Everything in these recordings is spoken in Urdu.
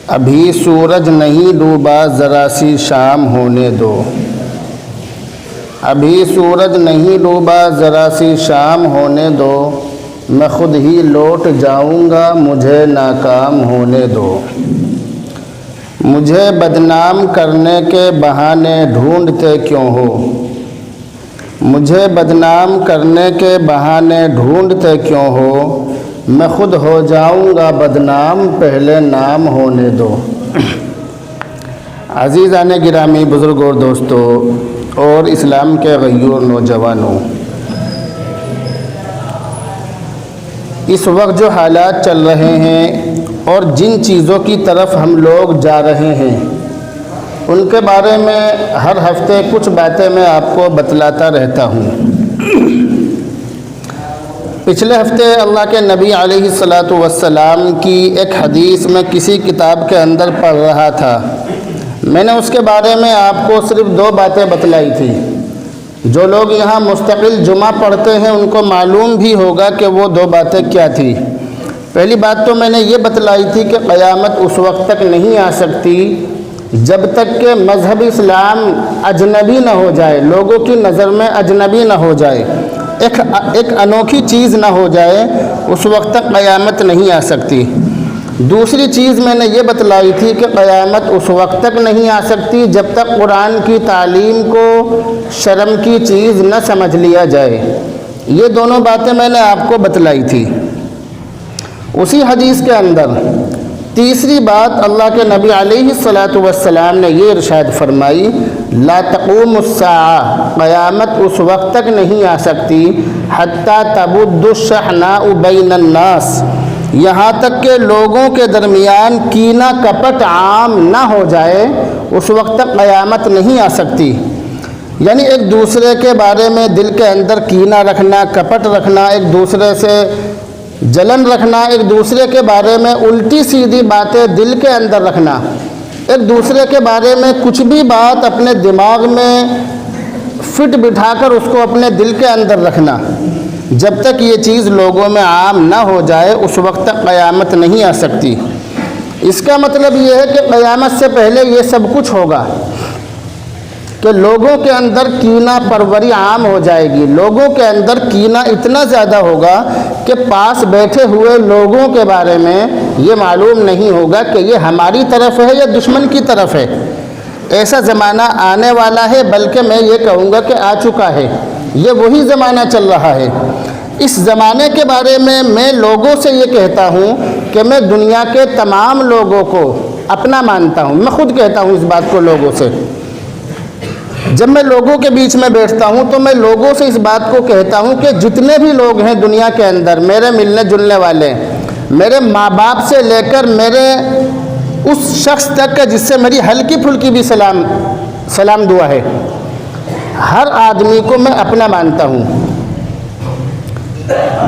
ابھی سورج نہیں ڈوبا ذرا سی شام ہونے دو، ابھی سورج نہیں ڈوبا ذرا سی شام ہونے دو، میں خود ہی لوٹ جاؤں گا مجھے ناکام ہونے دو۔ مجھے بدنام کرنے کے بہانے ڈھونڈتے کیوں ہو، مجھے بدنام کرنے کے بہانے ڈھونڈتے کیوں ہو، میں خود ہو جاؤں گا بدنام پہلے نام ہونے دو۔ عزیزان گرامی، بزرگ اور دوستو اور اسلام کے غیور نوجوانوں، اس وقت جو حالات چل رہے ہیں اور جن چیزوں کی طرف ہم لوگ جا رہے ہیں ان کے بارے میں ہر ہفتے کچھ باتیں میں آپ کو بتلاتا رہتا ہوں۔ پچھلے ہفتے اللہ کے نبی علیہ الصلاۃ والسلام کی ایک حدیث میں کسی کتاب کے اندر پڑھ رہا تھا۔ میں نے اس کے بارے میں آپ کو صرف 2 باتیں بتلائی تھی۔ جو لوگ یہاں مستقل جمعہ پڑھتے ہیں ان کو معلوم بھی ہوگا کہ وہ 2 باتیں کیا تھی۔ پہلی بات تو میں نے یہ بتلائی تھی کہ قیامت اس وقت تک نہیں آ سکتی جب تک کہ مذہب اسلام اجنبی نہ ہو جائے، لوگوں کی نظر میں اجنبی نہ ہو جائے، ایک انوکھی چیز نہ ہو جائے، اس وقت تک قیامت نہیں آ سکتی۔ دوسری چیز میں نے یہ بتلائی تھی کہ قیامت اس وقت تک نہیں آ سکتی جب تک قرآن کی تعلیم کو شرم کی چیز نہ سمجھ لیا جائے۔ یہ دونوں باتیں میں نے آپ کو بتلائی تھی۔ اسی حدیث کے اندر تیسری بات اللہ کے نبی علیہ الصلاۃ والسلام نے یہ ارشاد فرمائی، لا تقوم الساعہ، قیامت اس وقت تک نہیں آ سکتی حتی تبد الشحناء بین الناس، یہاں تک کہ لوگوں کے درمیان کینہ کپٹ عام نہ ہو جائے، اس وقت تک قیامت نہیں آ سکتی۔ یعنی ایک دوسرے کے بارے میں دل کے اندر کینہ رکھنا، کپٹ رکھنا، ایک دوسرے سے جلن رکھنا، ایک دوسرے کے بارے میں الٹی سیدھی باتیں دل کے اندر رکھنا، ایک دوسرے کے بارے میں کچھ بھی بات اپنے دماغ میں فٹ بٹھا کر اس کو اپنے دل کے اندر رکھنا، جب تک یہ چیز لوگوں میں عام نہ ہو جائے اس وقت تک قیامت نہیں آ سکتی۔ اس کا مطلب یہ ہے کہ قیامت سے پہلے یہ سب کچھ ہوگا کہ لوگوں کے اندر کینہ پروری عام ہو جائے گی، لوگوں کے اندر کینہ اتنا زیادہ ہوگا کہ پاس بیٹھے ہوئے لوگوں کے بارے میں یہ معلوم نہیں ہوگا کہ یہ ہماری طرف ہے یا دشمن کی طرف ہے۔ ایسا زمانہ آنے والا ہے، بلکہ میں یہ کہوں گا کہ آ چکا ہے، یہ وہی زمانہ چل رہا ہے۔ اس زمانے کے بارے میں لوگوں سے یہ کہتا ہوں کہ میں دنیا کے تمام لوگوں کو اپنا مانتا ہوں، میں خود کہتا ہوں اس بات کو لوگوں سے۔ جب میں لوگوں کے بیچ میں بیٹھتا ہوں تو میں لوگوں سے اس بات کو کہتا ہوں کہ جتنے بھی لوگ ہیں دنیا کے اندر میرے ملنے جلنے والے، میرے ماں باپ سے لے کر میرے اس شخص تک کا جس سے میری ہلکی پھلکی بھی سلام دعا ہے، ہر آدمی کو میں اپنا مانتا ہوں۔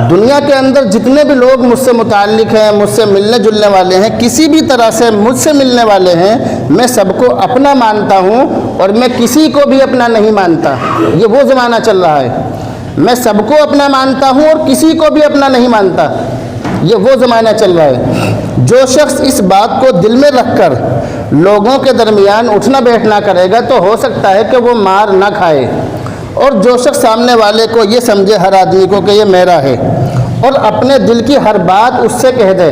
دنیا کے اندر جتنے بھی لوگ مجھ سے متعلق ہیں، مجھ سے ملنے جلنے والے ہیں، کسی بھی طرح سے مجھ سے ملنے والے ہیں، میں سب کو اپنا مانتا ہوں اور میں کسی کو بھی اپنا نہیں مانتا۔ یہ وہ زمانہ چل رہا ہے، میں سب کو اپنا مانتا ہوں اور کسی کو بھی اپنا نہیں مانتا، یہ وہ زمانہ چل رہا ہے۔ جو شخص اس بات کو دل میں رکھ کر لوگوں کے درمیان اٹھنا بیٹھنا کرے گا تو ہو سکتا ہے کہ وہ مار نہ کھائے، اور جو شخص سامنے والے کو یہ سمجھے، ہر آدمی کو کہ یہ میرا ہے، اور اپنے دل کی ہر بات اس سے کہہ دے،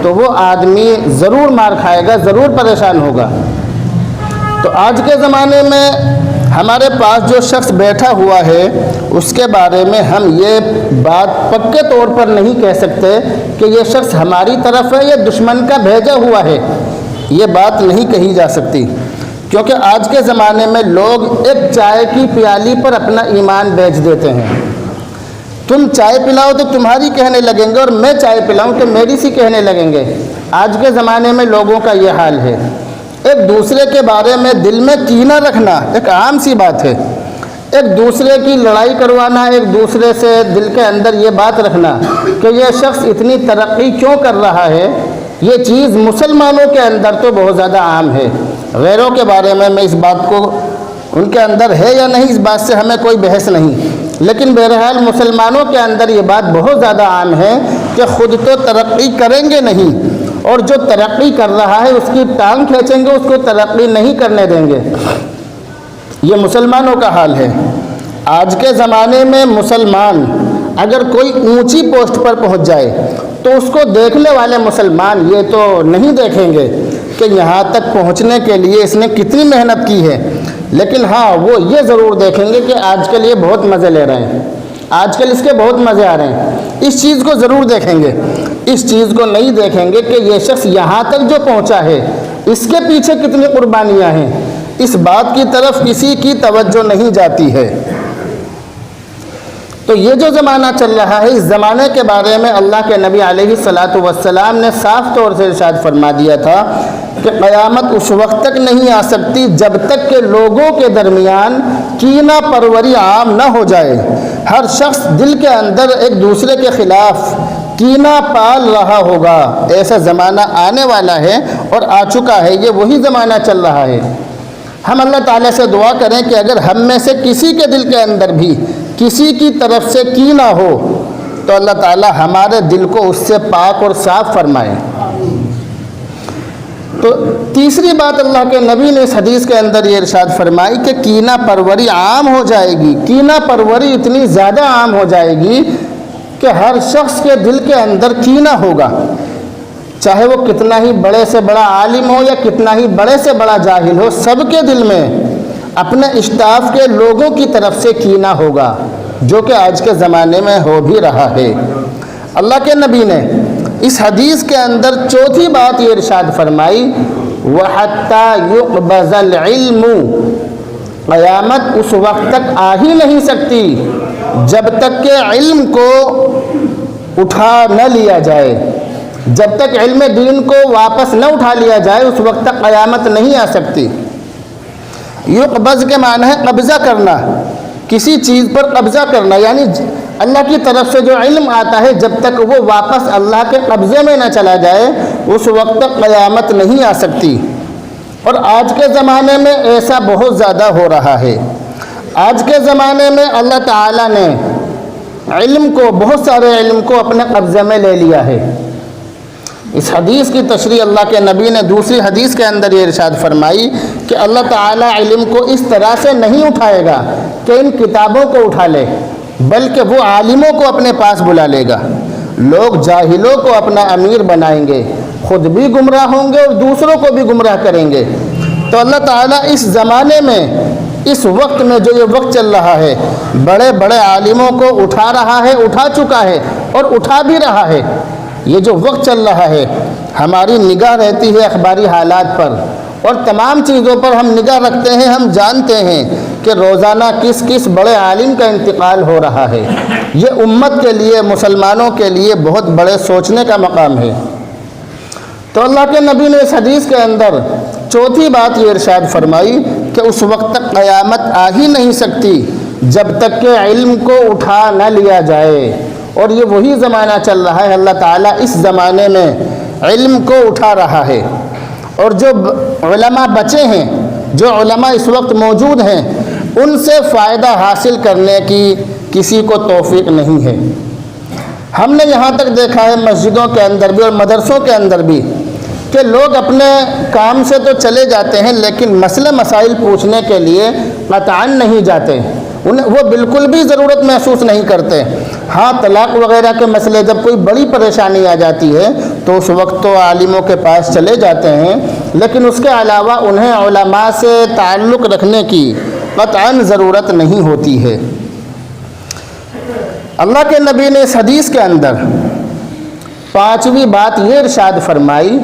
تو وہ آدمی ضرور مار کھائے گا، ضرور پریشان ہوگا۔ تو آج کے زمانے میں ہمارے پاس جو شخص بیٹھا ہوا ہے اس کے بارے میں ہم یہ بات پکے طور پر نہیں کہہ سکتے کہ یہ شخص ہماری طرف ہے یا دشمن کا بھیجا ہوا ہے، یہ بات نہیں کہی جا سکتی، کیونکہ آج کے زمانے میں لوگ ایک چائے کی پیالی پر اپنا ایمان بیچ دیتے ہیں۔ تم چائے پلاؤ تو تمہاری کہنے لگیں گے، اور میں چائے پلاؤں تو میری سی کہنے لگیں گے۔ آج کے زمانے میں لوگوں کا یہ حال ہے۔ ایک دوسرے کے بارے میں دل میں کینہ رکھنا ایک عام سی بات ہے، ایک دوسرے کی لڑائی کروانا، ایک دوسرے سے دل کے اندر یہ بات رکھنا کہ یہ شخص اتنی ترقی کیوں کر رہا ہے، یہ چیز مسلمانوں کے اندر تو بہت زیادہ عام ہے۔ غیروں کے بارے میں اس بات کو ان کے اندر ہے یا نہیں اس بات سے ہمیں کوئی بحث نہیں، لیکن بہرحال مسلمانوں کے اندر یہ بات بہت زیادہ عام ہے کہ خود تو ترقی کریں گے نہیں، اور جو ترقی کر رہا ہے اس کی ٹانگ کھینچیں گے، اس کو ترقی نہیں کرنے دیں گے۔ یہ مسلمانوں کا حال ہے۔ آج کے زمانے میں مسلمان اگر کوئی اونچی پوسٹ پر پہنچ جائے تو اس کو دیکھنے والے مسلمان یہ تو نہیں دیکھیں گے کہ یہاں تک پہنچنے کے لیے اس نے کتنی محنت کی ہے، لیکن ہاں وہ یہ ضرور دیکھیں گے کہ آج کل یہ بہت مزے لے رہے ہیں، آج کل اس کے بہت مزے آ رہے ہیں۔ اس چیز کو ضرور دیکھیں گے، اس چیز کو نہیں دیکھیں گے کہ یہ شخص یہاں تک جو پہنچا ہے اس کے پیچھے کتنی قربانیاں ہیں۔ اس بات کی طرف کسی کی توجہ نہیں جاتی ہے۔ تو یہ جو زمانہ چل رہا ہے، اس زمانے کے بارے میں اللہ کے نبی علیہ السلام نے صاف طور سے ارشاد فرما دیا تھا کہ قیامت اس وقت تک نہیں آ سکتی جب تک کہ لوگوں کے درمیان کینہ پروری عام نہ ہو جائے۔ ہر شخص دل کے اندر ایک دوسرے کے خلاف کینہ پال رہا ہوگا۔ ایسا زمانہ آنے والا ہے اور آ چکا ہے، یہ وہی زمانہ چل رہا ہے۔ ہم اللہ تعالیٰ سے دعا کریں کہ اگر ہم میں سے کسی کے دل کے اندر بھی کسی کی طرف سے کینہ ہو تو اللہ تعالیٰ ہمارے دل کو اس سے پاک اور صاف فرمائے۔ تو تیسری بات اللہ کے نبی نے اس حدیث کے اندر یہ ارشاد فرمائی کہ کینہ پروری عام ہو جائے گی۔ کینہ پروری اتنی زیادہ عام ہو جائے گی کہ ہر شخص کے دل کے اندر کینہ ہوگا، چاہے وہ کتنا ہی بڑے سے بڑا عالم ہو یا کتنا ہی بڑے سے بڑا جاہل ہو، سب کے دل میں اپنے اسٹاف کے لوگوں کی طرف سے کینہ ہوگا، جو کہ آج کے زمانے میں ہو بھی رہا ہے۔ اللہ کے نبی نے اس حدیث کے اندر چوتھی بات یہ ارشاد فرمائی، وَحَتَّى يُقْبَضَ الْعِلْمُ، قیامت اس وقت تک آ ہی نہیں سکتی جب تک کہ علم کو اٹھا نہ لیا جائے، جب تک علم دین کو واپس نہ اٹھا لیا جائے اس وقت تک قیامت نہیں آ سکتی۔ یقبض کے معنی ہے قبضہ کرنا، کسی چیز پر قبضہ کرنا، یعنی اللہ کی طرف سے جو علم آتا ہے جب تک وہ واپس اللہ کے قبضے میں نہ چلا جائے اس وقت تک قیامت نہیں آ سکتی۔ اور آج کے زمانے میں ایسا بہت زیادہ ہو رہا ہے۔ آج کے زمانے میں اللہ تعالیٰ نے علم کو، بہت سارے علم کو اپنے قبضے میں لے لیا ہے۔ اس حدیث کی تشریح اللہ کے نبی نے دوسری حدیث کے اندر یہ ارشاد فرمائی کہ اللہ تعالیٰ علم کو اس طرح سے نہیں اٹھائے گا کہ ان کتابوں کو اٹھا لے، بلکہ وہ عالموں کو اپنے پاس بلا لے گا۔ لوگ جاہلوں کو اپنا امیر بنائیں گے، خود بھی گمراہ ہوں گے اور دوسروں کو بھی گمراہ کریں گے۔ تو اللہ تعالیٰ اس زمانے میں، اس وقت میں جو یہ وقت چل رہا ہے، بڑے بڑے عالموں کو اٹھا رہا ہے، اٹھا چکا ہے اور اٹھا بھی رہا ہے۔ یہ جو وقت چل رہا ہے، ہماری نگاہ رہتی ہے اخباری حالات پر اور تمام چیزوں پر ہم نگاہ رکھتے ہیں۔ ہم جانتے ہیں کہ روزانہ کس کس بڑے عالم کا انتقال ہو رہا ہے۔ یہ امت کے لیے، مسلمانوں کے لیے بہت بڑے سوچنے کا مقام ہے۔ تو اللہ کے نبی نے اس حدیث کے اندر چوتھی بات یہ ارشاد فرمائی کہ اس وقت تک قیامت آ ہی نہیں سکتی جب تک کہ علم کو اٹھا نہ لیا جائے۔ اور یہ وہی زمانہ چل رہا ہے۔ اللہ تعالیٰ اس زمانے میں علم کو اٹھا رہا ہے، اور جو علماء بچے ہیں، جو علماء اس وقت موجود ہیں، ان سے فائدہ حاصل کرنے کی کسی کو توفیق نہیں ہے۔ ہم نے یہاں تک دیکھا ہے مسجدوں کے اندر بھی اور مدرسوں کے اندر بھی کہ لوگ اپنے کام سے تو چلے جاتے ہیں لیکن مسئلے مسائل پوچھنے کے لیے قطعاً نہیں جاتے، وہ بالکل بھی ضرورت محسوس نہیں کرتے۔ ہاں، طلاق وغیرہ کے مسئلے جب کوئی بڑی پریشانی آ جاتی ہے تو اس وقت تو عالموں کے پاس چلے جاتے ہیں، لیکن اس کے علاوہ انہیں علماء سے تعلق رکھنے کی قطعاً ضرورت نہیں ہوتی ہے۔ اللہ کے نبی نے اس حدیث کے اندر پانچویں بات یہ ارشاد فرمائی،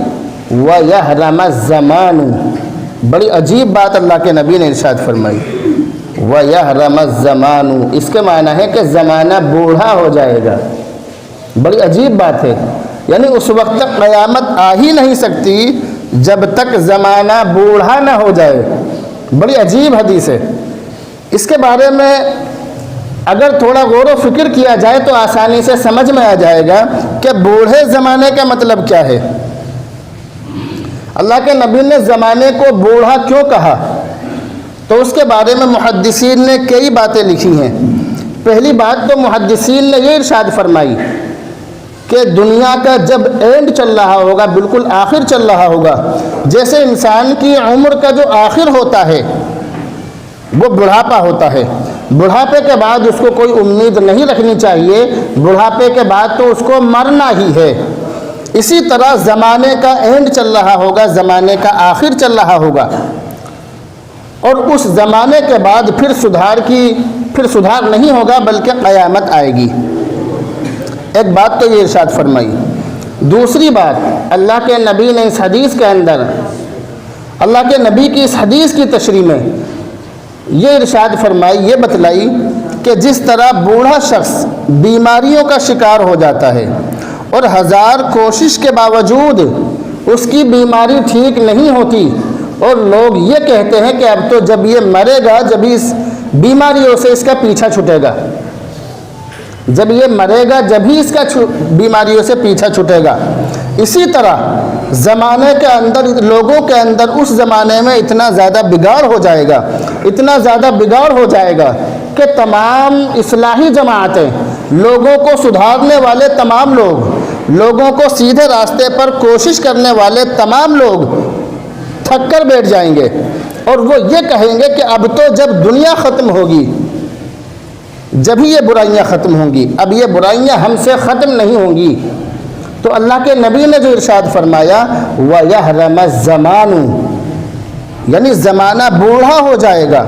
وَيَحْرَمَ الزَّمَانُ، بڑی عجیب بات اللہ کے نبی نے ارشاد فرمائی، وَيَحْرَمَ الزَّمَانُ، اس کے معنی ہے کہ زمانہ بوڑھا ہو جائے گا۔ بڑی عجیب بات ہے، یعنی اس وقت تک قیامت آ ہی نہیں سکتی جب تک زمانہ بوڑھا نہ ہو جائے۔ بڑی عجیب حدیث ہے۔ اس کے بارے میں اگر تھوڑا غور و فکر کیا جائے تو آسانی سے سمجھ میں آ جائے گا کہ بوڑھے زمانے کا مطلب کیا ہے۔ اللہ کے نبی نے زمانے کو بوڑھا کیوں کہا؟ تو اس کے بارے میں محدثین نے کئی باتیں لکھی ہیں۔ پہلی بات تو محدثین نے یہ ارشاد فرمائی کہ دنیا کا جب اینڈ چل رہا ہوگا، بالکل آخر چل رہا ہوگا، جیسے انسان کی عمر کا جو آخر ہوتا ہے وہ بڑھاپا ہوتا ہے، بڑھاپے کے بعد اس کو کوئی امید نہیں رکھنی چاہیے، بڑھاپے کے بعد تو اس کو مرنا ہی ہے۔ اسی طرح زمانے کا اینڈ چل رہا ہوگا، زمانے کا آخر چل رہا ہوگا، اور اس زمانے کے بعد پھر سدھار نہیں ہوگا بلکہ قیامت آئے گی۔ ایک بات تو یہ ارشاد فرمائی۔ دوسری بات، اللہ کے نبی نے اس حدیث کے اندر، اللہ کے نبی کی اس حدیث کی تشریح میں یہ ارشاد فرمائی، یہ بتلائی کہ جس طرح بوڑھا شخص بیماریوں کا شکار ہو جاتا ہے اور ہزار کوشش کے باوجود اس کی بیماری ٹھیک نہیں ہوتی، اور لوگ یہ کہتے ہیں کہ اب تو جب یہ مرے گا جب اس بیماریوں سے اس کا پیچھا چھٹے گا، جب یہ مرے گا جب ہی اس کا بیماریوں سے پیچھا چھٹے گا۔ اسی طرح زمانے کے اندر، لوگوں کے اندر اس زمانے میں اتنا زیادہ بگاڑ ہو جائے گا، اتنا زیادہ بگاڑ ہو جائے گا کہ تمام اصلاحی جماعتیں، لوگوں کو سدھارنے والے تمام لوگ، لوگوں کو سیدھے راستے پر کوشش کرنے والے تمام لوگ تھک کر بیٹھ جائیں گے، اور وہ یہ کہیں گے کہ اب تو جب دنیا ختم ہوگی جب ہی یہ برائیاں ختم ہوں گی، اب یہ برائیاں ہم سے ختم نہیں ہوں گی۔ تو اللہ کے نبی نے جو ارشاد فرمایا وَيَحْرَمَ الزَّمَانُ، یعنی زمانہ بوڑھا ہو جائے گا،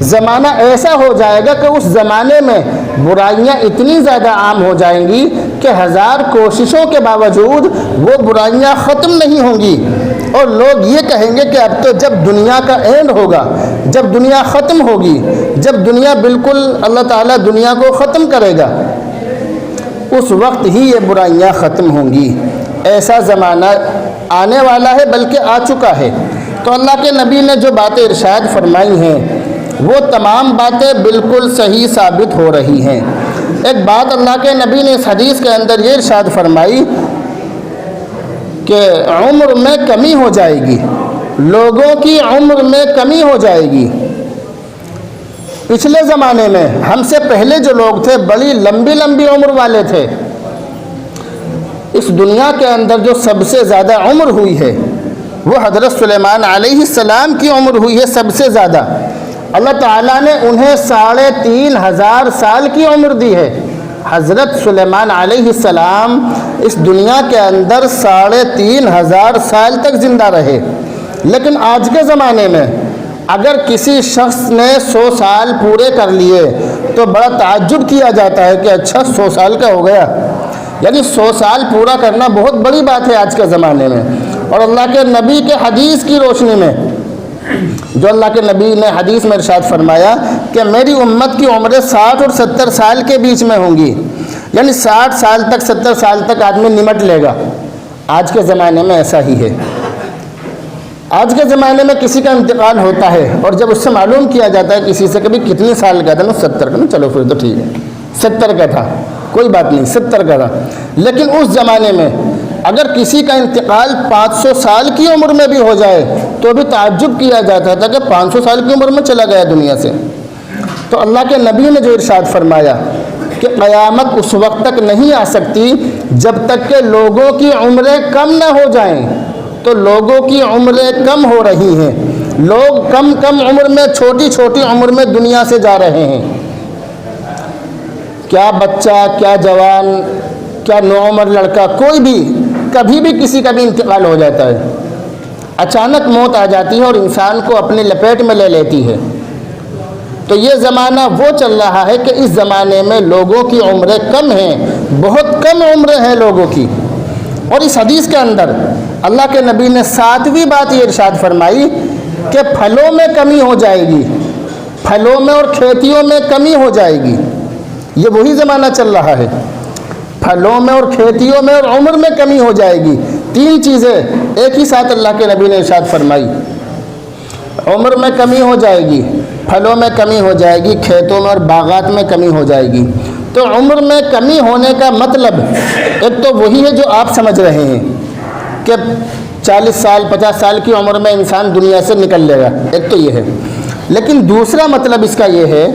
زمانہ ایسا ہو جائے گا کہ اس زمانے میں برائیاں اتنی زیادہ عام ہو جائیں گی کہ ہزار کوششوں کے باوجود وہ برائیاں ختم نہیں ہوں گی، اور لوگ یہ کہیں گے کہ اب تو جب دنیا کا اینڈ ہوگا، جب دنیا ختم ہوگی، جب دنیا بالکل اللہ تعالیٰ دنیا کو ختم کرے گا، اس وقت ہی یہ برائیاں ختم ہوں گی۔ ایسا زمانہ آنے والا ہے، بلکہ آ چکا ہے۔ تو اللہ کے نبی نے جو باتیں ارشاد فرمائی ہیں وہ تمام باتیں بالکل صحیح ثابت ہو رہی ہیں۔ ایک بات اللہ کے نبی نے اس حدیث کے اندر یہ ارشاد فرمائی کہ عمر میں کمی ہو جائے گی، لوگوں کی عمر میں کمی ہو جائے گی۔ پچھلے زمانے میں ہم سے پہلے جو لوگ تھے بڑی لمبی لمبی عمر والے تھے، اس دنیا کے اندر جو سب سے زیادہ عمر ہوئی ہے وہ حضرت سلیمان علیہ السلام کی عمر ہوئی ہے سب سے زیادہ۔ اللہ تعالیٰ نے انہیں 3500 سال کی عمر دی ہے۔ حضرت سلیمان علیہ السلام اس دنیا کے اندر 3500 سال تک زندہ رہے، لیکن آج کے زمانے میں اگر کسی شخص نے 100 سال پورے کر لیے تو بڑا تعجب کیا جاتا ہے کہ اچھا 100 سال کا ہو گیا، یعنی 100 سال پورا کرنا بہت بڑی بات ہے آج کے زمانے میں۔ اور اللہ کے نبی کے حدیث کی روشنی میں، جو اللہ کے نبی نے حدیث میں ارشاد فرمایا کہ میری امت کی عمریں 60 اور 70 سال کے بیچ میں ہوں گی، یعنی 60 سال تک 70 سال تک آدمی نمٹ لے گا۔ آج کے زمانے میں ایسا ہی ہے۔ آج کے زمانے میں کسی کا انتقال ہوتا ہے اور جب اس سے معلوم کیا جاتا ہے کسی سے کبھی کتنے سال کا تھا، نا 70 کا، نا چلو پھر تو ٹھیک ہے 70 کا تھا، کوئی بات نہیں 70 کا تھا، لیکن اس زمانے میں اگر کسی کا انتقال 500 سال کی عمر میں بھی ہو جائے تو بھی تعجب کیا جاتا تھا کہ 500 سال کی عمر میں چلا گیا دنیا سے۔ تو اللہ کے نبی نے جو ارشاد فرمایا کہ قیامت اس وقت تک نہیں آ سکتی جب تک کہ لوگوں کی عمریں کم نہ ہو جائیں۔ تو لوگوں کی عمریں کم ہو رہی ہیں، لوگ کم عمر میں، چھوٹی چھوٹی عمر میں دنیا سے جا رہے ہیں۔ کیا بچہ، کیا جوان، کیا نوعمر لڑکا، کوئی بھی کبھی بھی کسی کا بھی انتقال ہو جاتا ہے، اچانک موت آ جاتی ہے اور انسان کو اپنے لپیٹ میں لے لیتی ہے۔ تو یہ زمانہ وہ چل رہا ہے کہ اس زمانے میں لوگوں کی عمریں کم ہیں، بہت کم عمریں ہیں لوگوں کی۔ اور اس حدیث کے اندر اللہ کے نبی نے 7ویں بات یہ ارشاد فرمائی کہ پھلوں میں کمی ہو جائے گی، پھلوں میں اور کھیتیوں میں کمی ہو جائے گی۔ یہ وہی زمانہ چل رہا ہے، پھلوں میں اور کھیتیوں میں اور عمر میں کمی ہو جائے گی۔ 3 چیزیں ایک ہی ساتھ اللہ کے نبی نے ارشاد فرمائی، عمر میں کمی ہو جائے گی، پھلوں میں کمی ہو جائے گی، کھیتوں میں اور باغات میں کمی ہو جائے گی۔ تو عمر میں کمی ہونے کا مطلب ایک تو وہی ہے جو آپ سمجھ رہے ہیں کہ 40 سال 50 سال کی عمر میں انسان دنیا سے نکل لے گا، ایک تو یہ ہے۔ لیکن دوسرا مطلب اس کا یہ ہے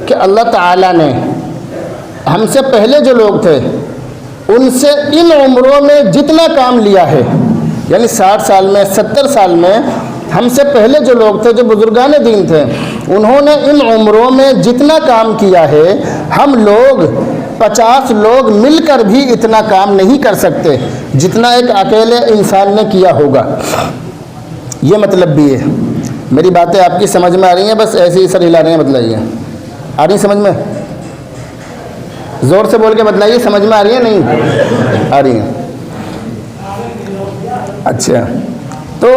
کہ اللہ تعالیٰ نے ہم سے پہلے جو لوگ تھے ان سے ان عمروں میں جتنا کام لیا ہے، یعنی 60 سال میں 70 سال میں ہم سے پہلے جو لوگ تھے، جو بزرگان دین تھے، انہوں نے ان عمروں میں جتنا کام کیا ہے، ہم لوگ 50 لوگ مل کر بھی اتنا کام نہیں کر سکتے جتنا ایک اکیلے انسان نے کیا ہوگا۔ یہ مطلب بھی ہے۔ میری باتیں آپ کی سمجھ میں آ رہی ہیں؟ بس ایسے ہی سر ہلا رہے ہیں، بتلائیے آ رہی سمجھ میں؟ زور سے بول کے بتلائیے، سمجھ میں آ رہی ہے نہیں آ رہی ہیں؟ اچھا، تو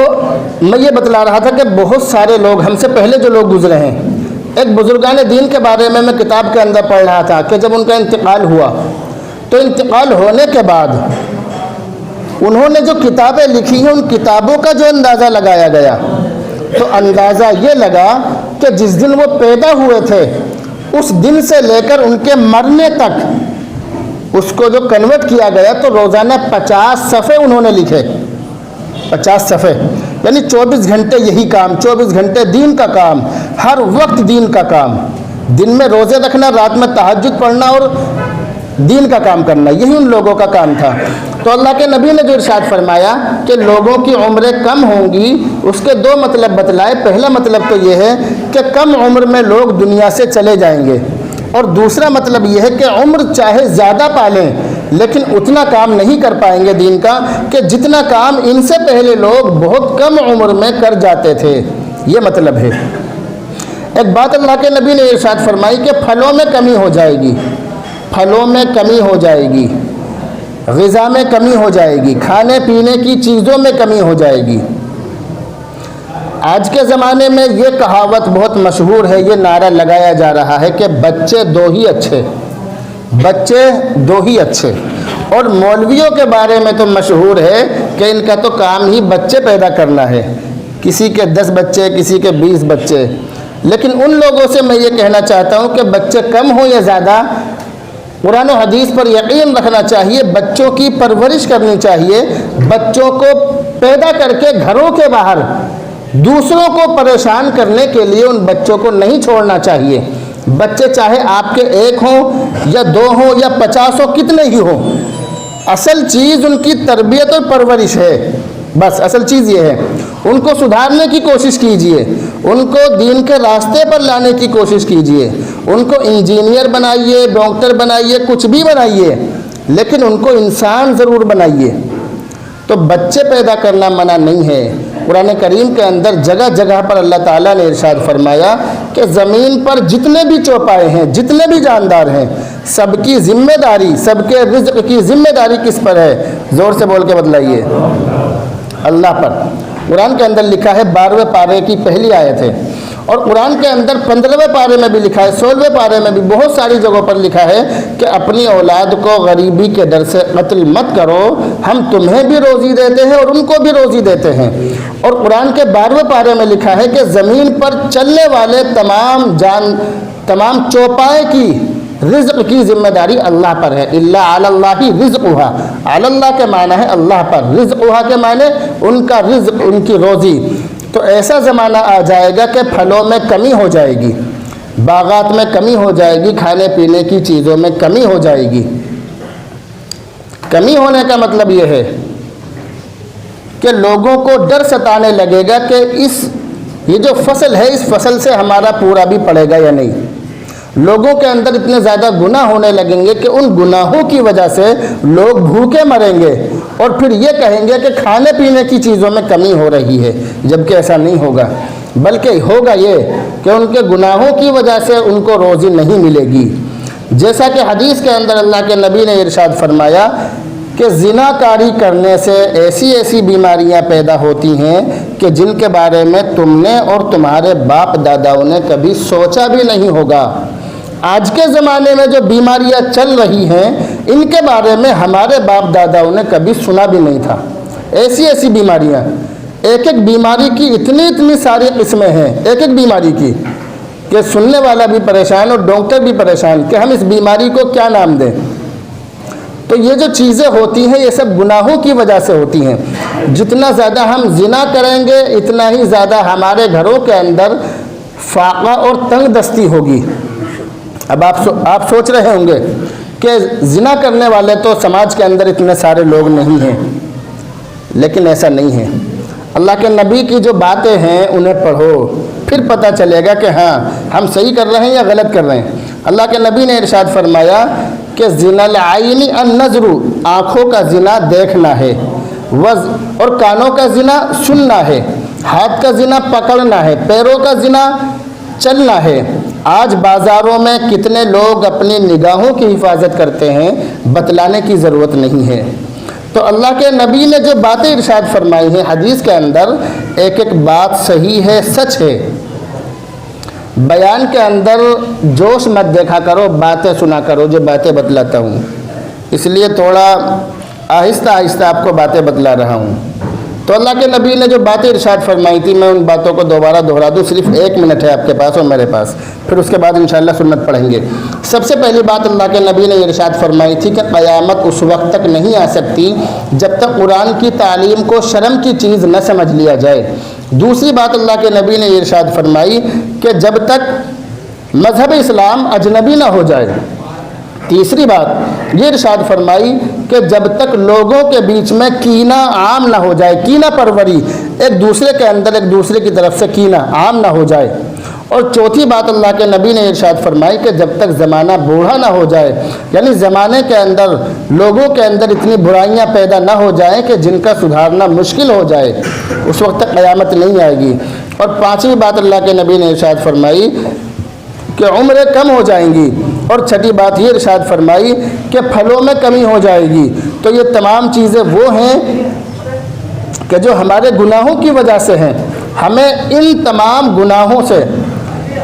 میں یہ بتلا رہا تھا کہ بہت سارے لوگ ہم سے پہلے جو لوگ گزرے ہیں، ایک بزرگان دین کے بارے میں کتاب کے اندر پڑھ رہا تھا کہ جب ان کا انتقال ہوا تو انتقال ہونے کے بعد انہوں نے جو کتابیں لکھی ہیں، ان کتابوں کا جو اندازہ لگایا گیا تو اندازہ یہ لگا کہ جس دن وہ پیدا ہوئے تھے اس دن سے لے کر ان کے مرنے تک اس کو جو کنورٹ کیا گیا تو روزانہ 50 صفحے انہوں نے لکھے، 50 صفحے، یعنی 24 گھنٹے یہی کام، 24 گھنٹے دین کا کام، ہر وقت دین کا کام، دن میں روزے رکھنا، رات میں تہجد پڑھنا اور دین کا کام کرنا، یہی ان لوگوں کا کام تھا۔ تو اللہ کے نبی نے جو ارشاد فرمایا کہ لوگوں کی عمریں کم ہوں گی، اس کے 2 مطلب بتلائے۔ پہلا مطلب تو یہ ہے کہ کم عمر میں لوگ دنیا سے چلے جائیں گے، اور دوسرا مطلب یہ ہے کہ عمر چاہے زیادہ پالیں لیکن اتنا کام نہیں کر پائیں گے دین کا کہ جتنا کام ان سے پہلے لوگ بہت کم عمر میں کر جاتے تھے۔ یہ مطلب ہے۔ ایک بات اللہ کے نبی نے ارشاد فرمائی کہ پھلوں میں کمی ہو جائے گی، پھلوں میں کمی ہو جائے گی، غذا میں کمی ہو جائے گی، کھانے پینے کی چیزوں میں کمی ہو جائے گی۔ آج کے زمانے میں یہ کہاوت بہت مشہور ہے، یہ نعرہ لگایا جا رہا ہے کہ بچے 2 ہی اچھے، بچے 2 ہی اچھے، اور مولویوں کے بارے میں تو مشہور ہے کہ ان کا تو کام ہی بچے پیدا کرنا ہے، کسی کے 10 بچے، کسی کے 20 بچے۔ لیکن ان لوگوں سے میں یہ کہنا چاہتا ہوں کہ بچے کم ہوں یا زیادہ، قرآن و حدیث پر یقین رکھنا چاہیے، بچوں کی پرورش کرنی چاہیے، بچوں کو پیدا کر کے گھروں کے باہر دوسروں کو پریشان کرنے کے لیے ان بچوں کو نہیں چھوڑنا چاہیے۔ بچے چاہے آپ کے 1 ہوں یا 2 ہوں یا 50 ہوں، کتنے ہی ہوں، اصل چیز ان کی تربیت اور پرورش ہے، بس اصل چیز یہ ہے۔ ان کو سدھارنے کی کوشش کیجئے، ان کو دین کے راستے پر لانے کی کوشش کیجئے، ان کو انجینئر بنائیے، ڈاکٹر بنائیے، کچھ بھی بنائیے، لیکن ان کو انسان ضرور بنائیے۔ تو بچے پیدا کرنا منع نہیں ہے۔ قرآن کریم کے اندر جگہ جگہ پر اللہ تعالیٰ نے ارشاد فرمایا کہ زمین پر جتنے بھی چوپائے ہیں، جتنے بھی جاندار ہیں، سب کی ذمہ داری، سب کے رزق کی ذمہ داری کس پر ہے؟ زور سے بول کے بتلائیے، اللہ پر۔ قرآن کے اندر لکھا ہے 12ویں پارے کی پہلی آیت ہے، اور قرآن کے اندر 15ویں پارے میں بھی لکھا ہے، 16ویں پارے میں بھی بہت ساری جگہوں پر لکھا ہے کہ اپنی اولاد کو غریبی کے ڈر سے قتل مت کرو، ہم تمہیں بھی روزی دیتے ہیں اور ان کو بھی روزی دیتے ہیں۔ اور قرآن کے 12ویں پارے میں لکھا ہے کہ زمین پر چلنے والے تمام چوپائے کی رزق کی ذمہ داری اللہ پر ہے۔ الا علی اللہ رزقھا، علی اللہ کے معنی ہے اللہ پر، رزقھا کے معنی ان کا رزق، ان کی روزی۔ تو ایسا زمانہ آ جائے گا کہ پھلوں میں کمی ہو جائے گی، باغات میں کمی ہو جائے گی، کھانے پینے کی چیزوں میں کمی ہو جائے گی۔ کمی ہونے کا مطلب یہ ہے کہ لوگوں کو ڈر ستانے لگے گا کہ یہ جو فصل ہے، اس فصل سے ہمارا پورا بھی پڑے گا یا نہیں۔ لوگوں کے اندر اتنے زیادہ گناہ ہونے لگیں گے کہ ان گناہوں کی وجہ سے لوگ بھوکے مریں گے، اور پھر یہ کہیں گے کہ کھانے پینے کی چیزوں میں کمی ہو رہی ہے، جبکہ ایسا نہیں ہوگا، بلکہ ہوگا یہ کہ ان کے گناہوں کی وجہ سے ان کو روزی نہیں ملے گی۔ جیسا کہ حدیث کے اندر اللہ کے نبی نے ارشاد فرمایا کہ زنا کاری کرنے سے ایسی ایسی بیماریاں پیدا ہوتی ہیں کہ جن کے بارے میں تم نے اور تمہارے باپ داداؤں نے کبھی سوچا بھی نہیں ہوگا۔ آج کے زمانے میں جو بیماریاں چل رہی ہیں، ان کے بارے میں ہمارے باپ داداؤں نے کبھی سنا بھی نہیں تھا۔ ایسی ایسی بیماریاں، ایک ایک بیماری کی اتنی ساری قسمیں ہیں، ایک ایک بیماری کی، کہ سننے والا بھی پریشان اور ڈاکٹر بھی پریشان کہ ہم اس بیماری کو کیا نام دیں۔ تو یہ جو چیزیں ہوتی ہیں، یہ سب گناہوں کی وجہ سے ہوتی ہیں۔ جتنا زیادہ ہم زنا کریں گے، اتنا ہی زیادہ ہمارے گھروں کے اندر فاقہ اور تنگ دستی ہوگی۔ اب آپ سوچ رہے ہوں گے کہ زنا کرنے والے تو سماج کے اندر اتنے سارے لوگ نہیں ہیں، لیکن ایسا نہیں ہے۔ اللہ کے نبی کی جو باتیں ہیں انہیں پڑھو، پھر پتہ چلے گا کہ ہاں ہم صحیح کر رہے ہیں یا غلط کر رہے ہیں۔ اللہ کے نبی نے ارشاد فرمایا کہ زنا العین النظر، آنکھوں کا زنا دیکھنا ہے، اور کانوں کا زنا سننا ہے، ہاتھ کا زنا پکڑنا ہے، پیروں کا زنا چلنا ہے۔ آج بازاروں میں کتنے لوگ اپنی نگاہوں کی حفاظت کرتے ہیں، بتلانے کی ضرورت نہیں ہے۔ تو اللہ کے نبی نے جو باتیں ارشاد فرمائی ہیں حدیث کے اندر، ایک ایک بات صحیح ہے، سچ ہے۔ بیان کے اندر جوش مت دیکھا کرو، باتیں سنا کرو جو باتیں بتلاتا ہوں، اس لیے تھوڑا آہستہ آہستہ آپ کو باتیں بتلا رہا ہوں۔ تو اللہ کے نبی نے جو باتیں ارشاد فرمائی تھی، میں ان باتوں کو دوبارہ دہرا دوں، صرف 1 منٹ ہے آپ کے پاس اور میرے پاس، پھر اس کے بعد انشاءاللہ سنت پڑھیں گے۔ سب سے پہلی بات اللہ کے نبی نے ارشاد فرمائی تھی کہ قیامت اس وقت تک نہیں آ سکتی جب تک قرآن کی تعلیم کو شرم کی چیز نہ سمجھ لیا جائے۔ دوسری بات اللہ کے نبی نے ارشاد فرمائی کہ جب تک مذہب اسلام اجنبی نہ ہو جائے۔ تیسری بات یہ ارشاد فرمائی کہ جب تک لوگوں کے بیچ میں کینہ عام نہ ہو جائے، کینہ پروری، ایک دوسرے کے اندر ایک دوسرے کی طرف سے کینہ عام نہ ہو جائے۔ اور چوتھی بات اللہ کے نبی نے ارشاد فرمائی کہ جب تک زمانہ بوڑھا نہ ہو جائے، یعنی زمانے کے اندر لوگوں کے اندر اتنی برائیاں پیدا نہ ہو جائیں کہ جن کا سدھارنا مشکل ہو جائے، اس وقت تک قیامت نہیں آئے گی۔ اور پانچویں بات اللہ کے نبی نے ارشاد فرمائی کہ عمریں کم ہو جائیں گی۔ اور چھٹی بات یہ ارشاد فرمائی کہ پھلوں میں کمی ہو جائے گی۔ تو یہ تمام چیزیں وہ ہیں کہ جو ہمارے گناہوں کی وجہ سے ہیں، ہمیں ان تمام گناہوں سے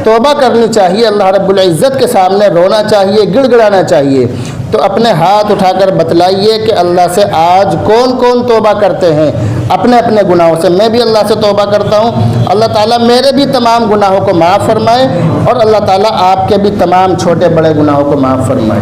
توبہ کرنی چاہیے، اللہ رب العزت کے سامنے رونا چاہیے، گڑ گڑانا چاہیے۔ تو اپنے ہاتھ اٹھا کر بتلائیے کہ اللہ سے آج کون کون توبہ کرتے ہیں اپنے اپنے گناہوں سے۔ میں بھی اللہ سے توبہ کرتا ہوں، اللہ تعالیٰ میرے بھی تمام گناہوں کو معاف فرمائے، اور اللہ تعالیٰ آپ کے بھی تمام چھوٹے بڑے گناہوں کو معاف فرمائے۔